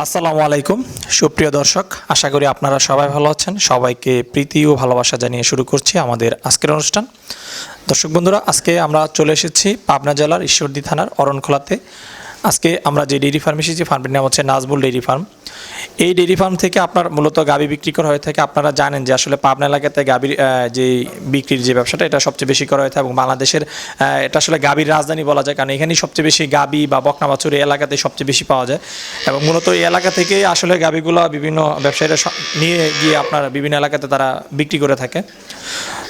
আসসালামু আলাইকুম সুপ্রিয় দর্শক, আশা করি আপনারা সবাই ভালো আছেন। সবাইকে প্রীতি ও ভালোবাসা জানিয়ে শুরু করছি আমাদের আজকের অনুষ্ঠান। দর্শক বন্ধুরা, আজকে আমরা চলে এসেছি পাবনা জেলার ঈশ্বরদী থানার অরণখোলাতে। আজকে আমরা যে ডেইরি ফার্ম এসেছি, ফার্মটির নাম হচ্ছে নাজমুল ডেইরি ফার্ম। এই ডেইরি ফার্ম থেকে আপনার মূলত গাভী বিক্রি করা হয়ে থাকে। আপনারা জানেন যে আসলে পাবনা এলাকাতে গাভীর যে বিক্রির যে ব্যবসাটা, এটা সবচেয়ে বেশি করা হয়ে থাকে এবং বাংলাদেশের এটা আসলে গাভীর রাজধানী বলা যায়, কারণ এখানেই সবচেয়ে বেশি গাভী বা বকনা বাছুর এই এলাকাতে সবচেয়ে বেশি পাওয়া যায়। এবং মূলত এই এলাকা থেকে আসলে গাভীগুলো বিভিন্ন ব্যবসায়ীরা নিয়ে গিয়ে আপনার বিভিন্ন এলাকাতে তারা বিক্রি করে থাকে।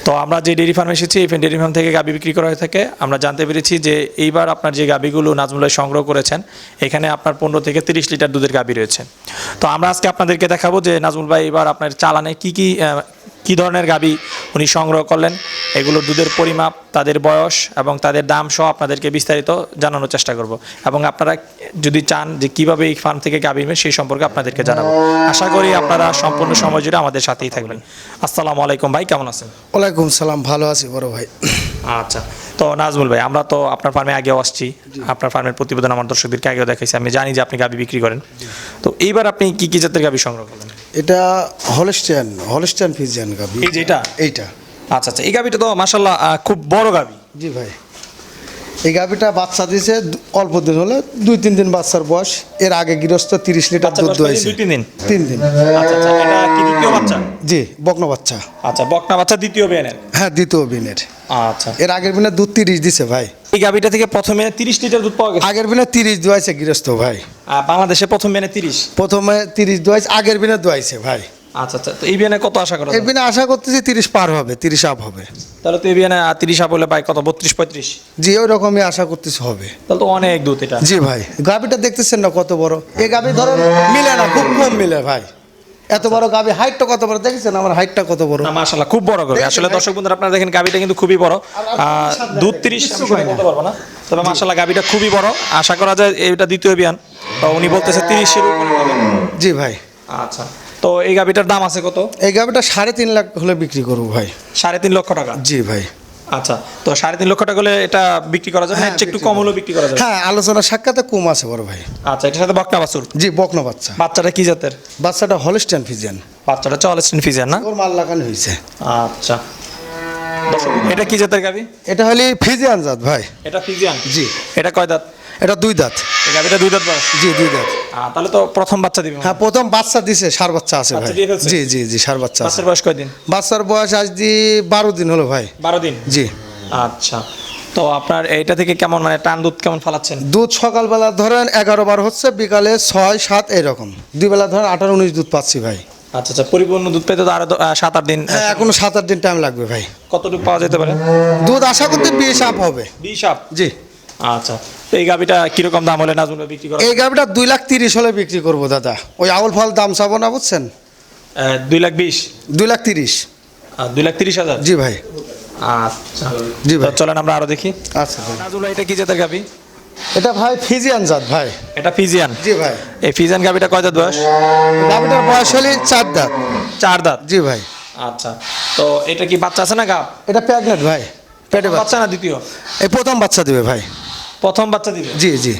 তো আমরা যে ডেইরি ফার্মে এসেছি, এই ডেইরি ফার্ম থেকে গাভী বিক্রি করা হয়ে থাকে। আমরা জানতে পেরেছি যে এইবার আপনার যে গাভীগুলো নাজমুল ভাই সংগ্রহ করেছেন, এখানে আপনার 15 থেকে 30 লিটার দুধের গাভী রয়েছে। তো আমরা আজকে আপনাদেরকে দেখাবো যে নাজমুল ভাই এবার আপনার চালানে কী ধরনের গাভী উনি সংগ্রহ করলেন, এগুলোর দুধের পরিমাপ, তাদের বয়স এবং তাদের দাম সহ আপনাদেরকে বিস্তারিত জানানোর চেষ্টা করব। এবং আপনারা যদি চান যে কীভাবে এই ফার্ম থেকে গাভী নেবেন, সেই সম্পর্কে আপনাদেরকে জানাবো। আশা করি আপনারা সম্পূর্ণ সময় জুড়ে আমাদের সাথেই থাকবেন। আসসালামু আলাইকুম ভাই, কেমন আছেন? ওয়ালাইকুম সালাম, ভালো আছি বড় ভাই। আচ্ছা, তো নাজমুল ভাই, আমরা তো আপনার ফার্মে আগেও আসছি, আপনার ফার্মের প্রতিবেদন আমার দর্শকদেরকে আগেও দেখাইছি। আমি জানি যে আপনি গাভী বিক্রি করেন। তো এইবার আপনি কি জাতের গাভী সংগ্রহ করলেন? এটা হলস্টাইন ফ্রিজিয়ান গাভী। এই যেটা এইটা আচ্ছা, এই গাভীটা তো মাশাআল্লাহ খুব বড় গাভী। জি ভাই, এই গাভীটা বাচ্চা দিয়েছে অল্প দিন হলে 2-3 দিন বাচ্চার বয়স। এর আগে গৃহস্থ 30 লিটার দুধ দোয়াইছে। 2-3 দিন? 3 দিন। আচ্ছা, এটা কি দ্বিতীয় বাচ্চা? জি, বকনা বাচ্চা। আচ্ছা, বকনা বাচ্চা দ্বিতীয় বিয়ানের? হ্যাঁ, দ্বিতীয় বিনের। আচ্ছা, এর আগের বিনে দুধ 30 দিছে ভাই। এই গাভীটা থেকে প্রথমে 30 লিটার দুধ পাওয়া গেছে? আগের বিনে 30 দোয়াইছে গৃহস্থ ভাই। বাংলাদেশে প্রথম বিয়ানে 30? প্রথমে 30 দোয়াইছে, আগের বিনে দোয়াইছে ভাই। আচ্ছা, তো এই বিয়ানে কত আশা করা যায়? এই বিনে আশা করতেছি 30 পার হবে, 30 আপ হবে। তাহলে তো এই বিয়ানে 30 আপ হলে পাই কত, 32-35? জি, ওই রকমই আশা করতেছি হবে। তাহলে তো অনেক দুধ এটা। জি ভাই, গাভীটা দেখতেছেন না কত বড়। এই গাভী ধরেন মিলে না, খুব কম মিলে ভাই। এত বড় গাভী, হাইটটা কত বড় দেখেছেন? আমার হাইটটা কত বড়। না, মাশাআল্লাহ খুব বড় গাভী। আসলে দর্শক বন্ধুরা, আপনারা দেখেন গাভীটা কিন্তু খুবই বড়। দুধ 30 আমি বলতে পারবো না, তবে মাশাআল্লাহ গাভীটা খুবই বড়। আশা করা যায় এটা দ্বিতীয় বিয়ান। তো উনি বলতেছে 30 এর উপরে হবে। জি ভাই। আচ্ছা, তো এই গাভীটার দাম আছে কত? এই গাভীটা 3.5 লাখ হলে বিক্রি করবো ভাই। 3.5 লক্ষ টাকা? জি ভাই। আচ্ছা, তো 3.5 লক্ষ টাকা হলে এটা বিক্রি করা যাবে? হ্যাঁ, একটু কম হলেও বিক্রি করা যাবে? হ্যাঁ, আলোচনা সাক্ষাতে কম আছে বড় ভাই। আচ্ছা, এটার সাথে বকনা বাছুর? জি, বকনা বাচ্চা। বাচ্চাটা কি জাতের? বাচ্চাটা হলস্টাইন ফ্রিজিয়ান। বাচ্চাটা হলস্টাইন ফ্রিজিয়ান না? ওর মাল লাগানো হয়েছে। আচ্ছা, এটা কি জাতের গাভী? এটা হলি ফ্রিজিয়ান জাত ভাই। এটা ফ্রিজিয়ান? জি। এটা কয় দাঁত? এটা 2 দাঁত। এই গাভীটা 2 দাঁত বয়স? জি, 2 দাঁত। তাহলে তো প্রথম বাচ্চা দিবে? হ্যাঁ, প্রথম বাচ্চা দিছে, সার বাচ্চা আছে ভাই। জি জি জি, সার বাচ্চা আছে। বাচ্চার বয়স কয় দিন? বাচ্চার বয়স আজ 12 দিন হলো ভাই। 12 দিন? জি। আচ্ছা, তো আপনার এইটা থেকে কেমন মানে টান দুধ কেমন ফালাচ্ছেন? দুধ সকালবেলা ধরেন 11-12 হচ্ছে, বিকালে 6-7 এরকম। 2 বেলা ধরেন 18-19 দুধ পাচ্ছি ভাই। আচ্ছা, পরিপূর্ণ দুধ পেতে তো আরো 7-8 দিন? হ্যাঁ, এখনো 7-8 দিন টাইম লাগবে ভাই। কতটুকু পাওয়া যেতে পারে দুধ? আশা করতে 20 আপ হবে। 20 আপ? জি। আচ্ছা, তো এই গাভীটা কিরকম দাম হলে নাজমুল বিক্রি করা? এই গাভীটা 2,30,000 হলে বিক্রি করবো দাদা। ওই আউল ফল দাম চাবো না, বুঝছেন? 2,20,000? 2,30,000। 2,30,000? জি ভাই। আচ্ছা, জি ভাই। চলেন আমরা আরো দেখি। আচ্ছা ভাই। নাজমুল, এটা কি জাতের গাভী? এটা ভাই ফ্রিজিয়ান জাত ভাই। এটা ফ্রিজিয়ান? জি ভাই। এই ফ্রিজিয়ান গাভীটা কয় দাঁত বয়স? গাভীটার বয়স হলে 4 দাঁত। 4 দাঁত? জি ভাই। আচ্ছা, তো এটা কি বাচ্চা আছে না গাভ? এটা প্রেগনেন্ট ভাই। পেটে বাচ্চা না দ্বিতীয়? এই প্রথম বাচ্চা দিবে ভাই। প্রথম বাচ্চা দিবে? জি জি।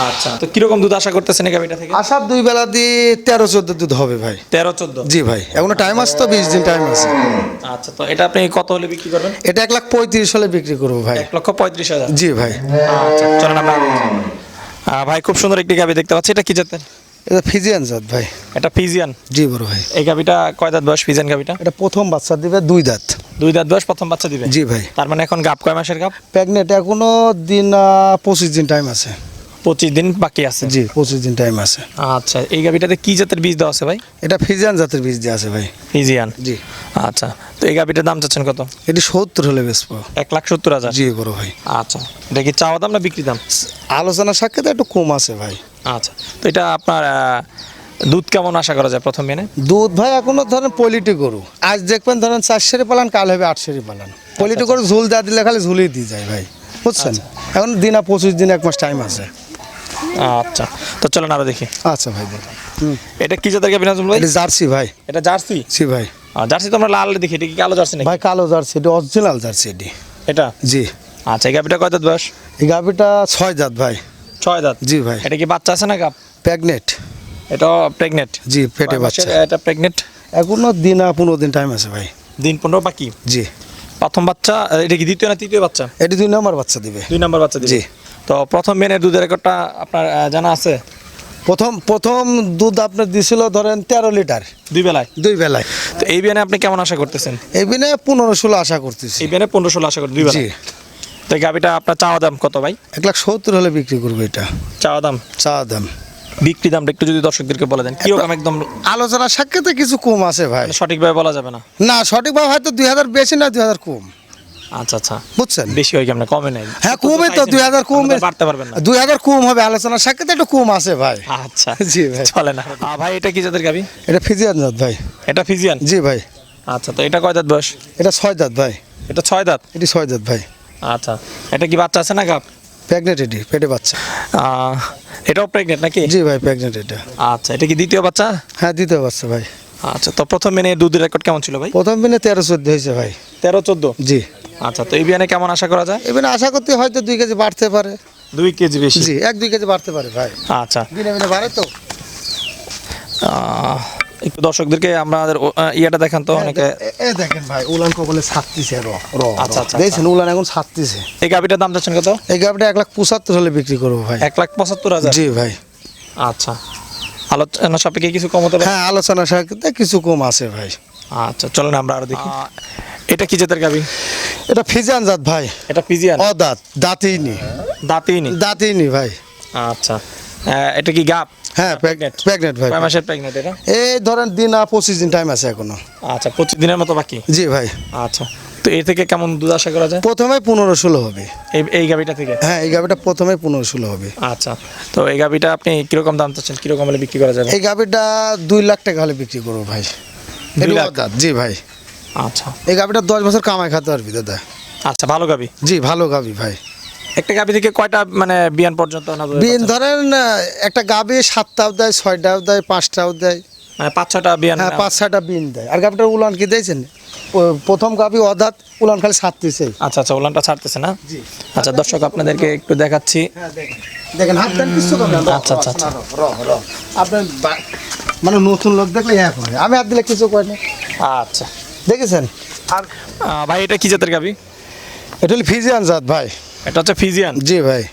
আচ্ছা, তো কিরকম দুধ আশা করতেছেন এই গাভীটা থেকে? আশা 2 বেলা দিয়ে 13-14 দুধ হবে ভাই। 13-14? জি ভাই, এখনো টাইম আছে তো, 20 দিন টাইম আছে। আচ্ছা, তো এটা আপনি কত হলে বিক্রি করবেন? এটা 1,35,000 হলে বিক্রি করবো ভাই। 1,35,000? জি ভাই। আচ্ছা, চলেন আমরা ভাই, খুব সুন্দর একটি গাভী দেখতে পাচ্ছি। এটা কি জাতের? এটা ফ্রিজিয়ান জাত ভাই। এটা ফ্রিজিয়ান? জি বড় ভাই। এই গাভীটা কয় দাঁত বয়স ফ্রিজিয়ান গাভীটা? এটা প্রথম বাচ্চা দিবে 2 দাঁত। 2 দাঁত বয়স, প্রথম বাচ্চা দিবে? জি ভাই। তার মানে এখন গাভ কয় মাসের গাভ? প্রেগনেন্ট এখনো দিন 25 দিন টাইম আছে। 25 দিন বাকি আছে? জি, 25 দিন টাইম আছে। আচ্ছা, এই গাভীটাতে কি জাতের বীজ দেওয়া আছে ভাই? এটা ফ্রিজিয়ান জাতের বীজ দেওয়া আছে ভাই। ফ্রিজিয়ান? জি। আচ্ছা, তো এই গাভীটার দাম চাচ্ছেন কত? এটি 70 হলে বেচবো। 1,70,000? জি বড় ভাই। আচ্ছা, এটা কি চাওয়া দাম না বিক্রি দাম? আলোচনা সাক্ষাতে একটু কম আছে ভাই। আচ্ছা, তো এটা আপনার দুধ কেমন আশা করা যায় প্রথম মেনে? দুধ ভাই এখনো ধরেন পলিটি গরু, আজ দেখবেন ধরেন 4 সেরি পালান, কাল হবে 8 সেরি পালান। পলিটি গরু ঝুল দেওয়া দিলে খালি ঝুলিয়ে দিয়ে যায় ভাই, বুঝছেন? এখন দিন 25 দিন, 1 মাস টাইম আছে। আচ্ছা, তো চলেন আরো দেখি। আচ্ছা ভাই। এটা কি জাতের গাভী নাজমুল ভাই? এটা জার্সি ভাই। এটা জার্সি? জি ভাই। জার্সি তো আমরা লাল দেখি, এটা কি কালো জার্সি নাকি? ভাই কালো জার্সি, এটা অরিজিনাল জার্সি এটি। এটা? জি। আচ্ছা, এই গাভীটা কয় দাঁত বয়স? এই গাভীটা 6 দাঁত ভাই। 6 দাঁত? জি ভাই। এটা কি বাচ্চা আছে না গাভ? প্রেগনেন্ট। এটা প্রেগনেন্ট? জি, পেটে বাচ্চা। এটা প্রেগনেন্ট? এখনো দিন 15 দিন টাইম আছে ভাই। দিন 15 বাকি? জি। প্রথম বাচ্চা এটা কি দ্বিতীয় না তৃতীয় বাচ্চা? এটি 2 নম্বর বাচ্চা দিবে। 2 নম্বর বাচ্চা দিবে। জি। তো প্রথম বিয়ানের দুধের রেকর্ডটা আপনার জানা আছে? প্রথম দুধ আপনার দিছিল ধরেন 13 লিটার 2 বেলায়। 2 বেলায়। তো এই বিয়ানে আপনি কেমন আশা করতেছেন? এই বিনে 15-16 আশা করতেছি। এই বিয়ানে 15-16 আশা করেন 2 জি। বেলায়? তো এই গাবিটা আপনার চাওয়া দাম কত ভাই? 1,70,000 হলে বিক্রি করবো এটা। চাওয়া দাম? চাওয়া দাম। বিক্রি দামটা একটু যদি দর্শকদেরকে বলে দেন কিরকম, একদম আলোচনা সাক্ষাতে কিছু কম আছে ভাই। সঠিকভাবে বলা যাবে না? না, সঠিকভাবে হয়তো 2000 বেশি না 2000 কম। আচ্ছা আচ্ছা, বুঝছেন? বেশি হয় কেমন, কমে নাই? হ্যাঁ, কমে তো 2000 কম, বাড়তে পারবেন না? 2000 কম হবে, আলোচনা সাক্ষাতে একটু কম আছে ভাই। আচ্ছা জি ভাই। চলে না ভাই। এটা কি জাতের গাবি? এটা ফিজিয়ান জাত ভাই। এটা ফিজিয়ান? জি ভাই। আচ্ছা, তো এটা কয় দাঁত বয়স? এটা 6 দাঁত ভাই। এটা 6 দাঁত? এটি 6 দাঁত ভাই। আচ্ছা, এটা কি বাচ্চা আছে না গাব? প্রেগনেন্ট, এটি পেটে বাচ্চা। এটাও প্রেগনেন্ট নাকি? জি ভাই, প্রেগনেন্ট এটা। আচ্ছা, এটা কি দ্বিতীয় বাচ্চা? হ্যাঁ, দ্বিতীয় বাচ্চা ভাই। আচ্ছা, তো প্রথম দিনে দুধের রেকর্ড কেমন ছিল ভাই? প্রথম দিনে 13-14 হয়েছে ভাই। 13-14? জি। আচ্ছা, তো এই বিয়ানে কেমন আশা করা যায়? এবারে আশা করতে হয়তো 2 কেজি বাড়তে পারে। 2 কেজি বেশি? জি, 1-2 কেজি বাড়তে পারে ভাই। আচ্ছা, দিনে দিনে বাড়ে তো। একটু দর্শকদেরকে আমাদের ইয়েটা দেখান তো। অনেকে এই দেখেন ভাই, উলান কবলে ছাড়তিছে র। আচ্ছা আচ্ছা, দেখছেন উলান এখন ছাড়তিছে। এই গাবিটার দাম যাচ্ছেন কত? এই গাবিটা 1,75,000 হলে বিক্রি করবো ভাই। 1,75,000? জি ভাই। আচ্ছা, আলোচনা সাপেক্ষে কিছু কম হতে পারে? হ্যাঁ, আলোচনা সাথে কিছু কম আছে ভাই। আচ্ছা, চলেন আমরা আরো দেখি। এটা কি জাতের গাবি? এটা ফিজিয়ান জাত ভাই। এটা ফিজিয়ান? অদাঁত, দাঁতেই নি। দাঁতেই নি? দাঁতেই নি ভাই। আচ্ছা, এটা কি গাব? হ্যাঁ, প্রেগনেন্ট ভাই। কয় মাসের প্রেগনেন্ট এটা? এই ধরেন দিন 25 দিন টাইম আছে এখনো। আচ্ছা, 25 দিনের মতো বাকি? জি ভাই। আচ্ছা, তো এর থেকে কেমন দুধ আশা করা যায়? প্রথমে 15-16 হবে। এই গাবিটা থেকে? হ্যাঁ, এই গাবিটা প্রথমে 15-16 হবে। আচ্ছা, তো এই গাবিটা আপনি কিরকম দাম চাচ্ছেন, কিরকম হলে বিক্রি করা যাবে? এই গাবিটা 2 লাখ টাকা হলে বিক্রি করবো ভাই। 2 লাখ? অদাঁত। জি ভাই। আচ্ছা এই গাবিটা 10 বছর কামাই খাতে পারবি দাদা। আচ্ছা, ভালো গাবি? জি, ভালো গাবি ভাই। একটা গাবি থেকে কয়টা মানে বিয়ান পর্যন্ত না? বিন ধরেন একটা গাবি 7টাও দেয়, 6টাও দেয়, 5টাও দেয়। মানে 5-6টা বিয়ান? হ্যাঁ, 5-6টা বিন দেয়। আর গাবিটার উলান কি দিয়েছেন? প্রথম গাবি অদাঁত, উলান খালি ছাড়তেছে। আচ্ছা আচ্ছা, উলানটা ছাড়তেছে না? জি। আচ্ছা, দর্শক আপনাদেরকে একটু দেখাচ্ছি। হ্যাঁ, দেখেন হাত দেন কিছু করবে না। আচ্ছা, আচ্ছা, আচ্ছা। আপনার মানে নতুন লোক দেখলে হ্যাঁ করে, আমি হাত দিলে কিছু করে না। আচ্ছা, দেখেছেন? আর ভাই এটা কি জাতের গাবি? এটা হলো ফিজিয়ান জাত ভাই। এটা হচ্ছে ফিজিয়ান? জি ভাই।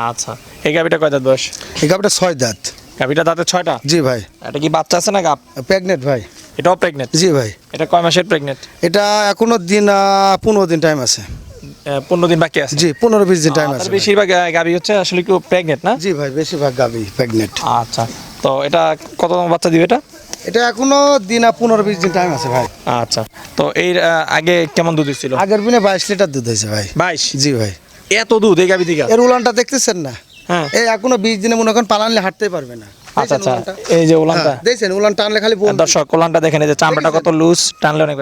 আচ্ছা, এই গাবিটা কয় দাঁত বয়স? এই গাবিটা 6 দাঁত। গাবিটা দাঁতে 6টা? জি ভাই। এটা কি বাচ্চা আছে না গাব? প্রেগনেন্ট ভাই। এটাও প্রেগনেন্ট? জি ভাই। এটা কয় মাসের প্রেগনেন্ট? এটা এখনো দিন 15 দিন টাইম আছে। 15 দিন বাকি আছে? জি, 15-20 দিন টাইম আছে। বেশিরভাগ গাবি হচ্ছে আসলে কি প্রেগনেন্ট না? জি ভাই, বেশিরভাগ গাবি প্রেগনেন্ট। আচ্ছা, তো এটা কত বাচ্চা দিবে এটা? এটা এখনো দিন 15-20 দিন টাইম আছে ভাই। আচ্ছা, তো এর আগে কেমন দুধ ছিল? আগের দিনে 22 লিটার দুধ হয়েছে ভাই। 22? জি ভাই। এত দুধ এই গাবি থেকে? এর উলানটা দেখতেছেন না? হ্যাঁ। এই এখনো 20 দিনে মনে করেন পালানলে হাঁটতেই পারবে না। আচ্ছা আচ্ছা, এই যে উলানটা দেখছেন, উলান টানলে খালি বল। দর্শক উলানটা দেখেন, এই যে চামড়াটা কত লুজ, টানলে অনেক।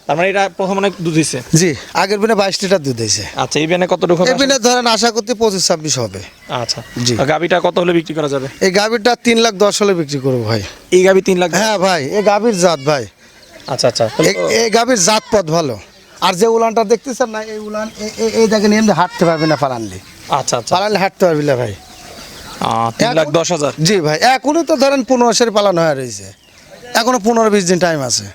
তার মানে এটা প্রথম অনেক দুধ দিছে? জি, আগের দিনে 22 লিটার দুধ হয়েছে। আচ্ছা, এই বিয়ানে কত ঢুকবে? এই দিনে ধরেন আশা করতে 25-26 হবে। আচ্ছা জি। তো গাবিটা কত হলে বিক্রি করা যাবে? এই গাবিটা 3,10,000 হলে বিক্রি করবো ভাই। এই গাবি 3 লাখ? হ্যাঁ ভাই, এই গাবির জাত ভাই। আচ্ছা আচ্ছা, এই গাবির জাত পথ ভালো। আর যে উলানটা দেখতেছেন না, এই উলান এই দেখেন এমনি হাঁটতে পারবে না পালানলে। আচ্ছা আচ্ছা, পালানলে হাঁটতে পারবি না ভাই। 3,10,000? জি ভাই, এখনই তো ধরেন 15 মাসের পালানো হয়ে রয়েছে, এখনো 15-20 দিন টাইম আছে।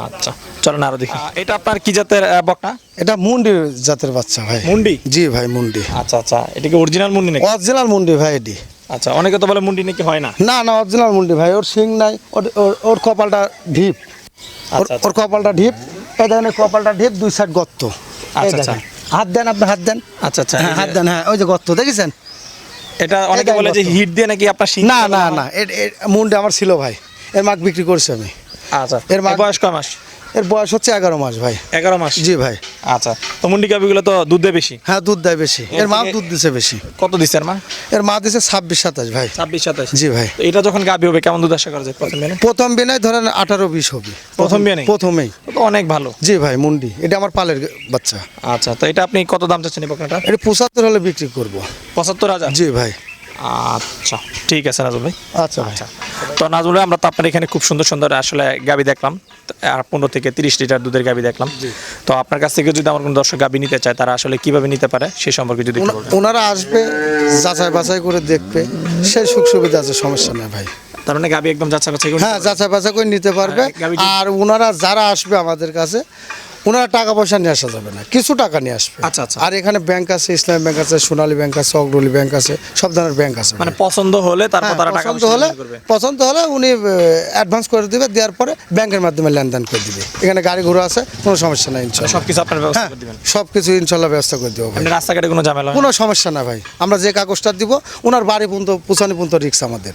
আচ্ছা, চলেন আরো দেখি। এটা আপনার কি জাতের বকনা? এটা মুন্ডি জাতের বাচ্চা ভাই। মুন্ডি? জি ভাই, মুন্ডি। আচ্ছা আচ্ছা, এটা কি অরিজিনাল মুন্ডি নাকি? অরিজিনাল মুন্ডি ভাই এটি। আচ্ছা, অনেকে তো বলে মুন্ডি নাকি হয় না। না না, অরিজিনাল মুন্ডি ভাই। ওর শিং নাই, ওর কপালটা ঢিপ। আচ্ছা ওর কপালটা ঢিপ। এই দেখেন, কপালটা ঢিপ, 2 সাইড গর্ত। এই আচ্ছা আচ্ছা, দেখেন, হাত দেন, আপনি হাত দেন। আচ্ছা আচ্ছা, হ্যাঁ, হাত দেন। হ্যাঁ, ওই যে গর্ত দেখেছেন? এটা অনেকে বলে যে হিট দিয়ে নাকি আপনার শিং? না না না, মুন্ডি আমার ছিল ভাই, এর মাছ বিক্রি করছি আমি। আচ্ছা, এর এর বয়স কয় মাস? এর বয়স হচ্ছে 11 মাস ভাই। 11 মাস? জি ভাই। আচ্ছা, তো মুন্ডি গাবিগুলো তো দুধ দেয় বেশি? হ্যাঁ, দুধ দেয় বেশি। এর মা দুধ দিছে বেশি। কত দিচ্ছে এর মা? এর মা দিছে 26-27 ভাই। 26-27? জি ভাই। তো এটা যখন গাবি হবে কেমন দুধ আশা করা যায় প্রথম বিয়ানে? প্রথম বিনায় ধরেন 18-20 হবে। প্রথম বিয়ানে? প্রথমেই। তো অনেক ভালো। জি ভাই, মুন্ডি। এটা আমার পালের বাচ্চা। আচ্ছা, তো এটা আপনি কত দাম চাচ্ছেন এই বকনাটা? এটা 75 হলে বিক্রি করব। 75,000? জি ভাই। আচ্ছা, ঠিক আছে নাজমুল ভাই। আচ্ছা ভাই। আচ্ছা, তো নাজমুল ভাই, আমরা তো আপনার এখানে খুব সুন্দর সুন্দর আসলে গাবি দেখলাম, আর 15 থেকে 30 লিটার দুধের গাবি দেখলাম। তো আপনার কাছ থেকে যদি আমার কোনো দর্শক গাবি নিতে চায়, তারা আসলে কিভাবে নিতে পারে সে সম্পর্কে যদি একটু বলতেন। ওনারা আসবে, যাচাই বাছাই করে দেখবে, সেই সুখ সুবিধা আছে, সমস্যা নেই ভাই। তার মানে গাবি একদম যাচাই বাছাই করে হ্যাঁ যাচাই বাছাই করে নিতে পারবে। গাভীটি- আর ওনারা যারা আসবে আমাদের কাছে ওনারা টাকা পয়সা নিয়ে আসা যাবে না, কিছু টাকা নিয়ে আসবে। আচ্ছা, আচ্ছা। আর এখানে ব্যাংক আছে, ইসলামী ব্যাংক আছে, সোনালী ব্যাংক আছে, অগ্রণী ব্যাংক আছে, সব ধরনের ব্যাংক আছে। মানে পছন্দ হলে তারপর তারা টাকা পছন্দ পয়সা হলে লেনদেন করবে। পছন্দ হলে উনি অ্যাডভান্স করে দিবে, দেওয়ার পরে ব্যাংকের মাধ্যমে লেনদেন করে দিবে। এখানে গাড়ি ঘোড়া আছে, কোনো সমস্যা নাই ইনশাল্লাহ। সবকিছু আপনার ব্যবস্থা হ্যাঁ করে দিবেন। সব কিছু ইনশাল্লাহ ব্যবস্থা করে দেবো ভাই, আপনি রাস্তাঘাটে কোনো ঝামেলা হয় না? কোনো সমস্যা না ভাই। আমরা যে কাগজটা দিব ওনার বাড়ি পর্যন্ত পৌঁছানি পর্যন্ত রিক্স আমাদের,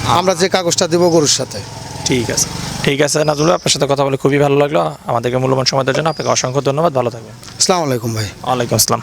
আমরা যে কাগজটা দিব গরুর সাথে। ঠিক আছে, ঠিক আছে নাজমুল ভাই, আপনার সাথে কথা বলে খুবই ভালো লাগলো। আমাদেরকে মূল্যবান সময় দেওয়ার জন্য আপনাকে অসংখ্য ধন্যবাদ। ভালো থাকবেন। আসসালামু আলাইকুম ভাই। ওয়ালাইকুম আসসালাম।